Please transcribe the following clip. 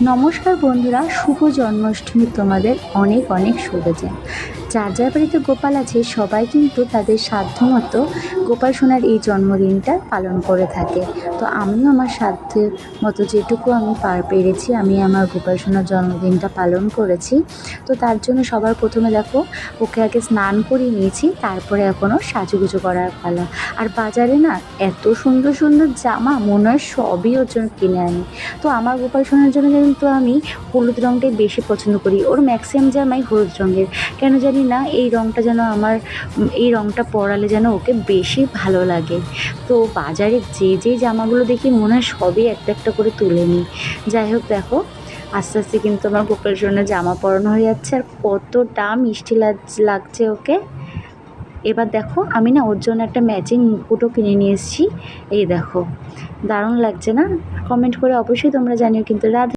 নমস্কার বন্ধুরা, শুভ জন্মাষ্টমী। তোমাদের অনেক অনেক শুভেচ্ছা। যার যার বাড়িতে গোপাল আছে সবাই কিন্তু তাদের সাধ্যমতো গোপাল সোনার এই জন্মদিনটা পালন করে থাকে। তো আমিও আমার সাধ্যের মতো যেটুকু আমি পেরেছি আমি আমার গোপাল সোনার জন্মদিনটা পালন করেছি। তো তার জন্য সবার প্রথমে দেখো, ওকে আগে স্নান করিয়ে নিয়েছি, তারপরে এখনও সাজুগুজু করার পালা। আর বাজারে না এত সুন্দর সুন্দর জামা, মনে হয় সবই ওর জন্য কিনে আনি। তো আমার গোপাল সোনার জন্য কিন্তু আমি হলুদ রঙটাই বেশি পছন্দ করি। ওর ম্যাক্সিমাম জামাই হলুদ রঙের, কেন জানি না এই রঙটা যেন আমার এই রঙটা পরালে যেন ওকে বেশি ভালো লাগে। তো বাজারে যে জামাগুলো দেখি মনে হয় সবই একটা একটা করে তুলে নিই। যাই হোক, দেখো আস্তে আস্তে কিন্তু আমার গোপাল সোনার জামা পরানো হয়ে যাচ্ছে, আর কতটা মিষ্টি লাগছে ওকে। এবার দেখো, আমি না ওর জন্য একটা ম্যাচিং মুকুটও কিনে নিয়ে এসেছি। এই দেখো, দারুণ লাগছে না? কমেন্ট করে অবশ্যই তোমরা জানিও কিন্তু। রাধে।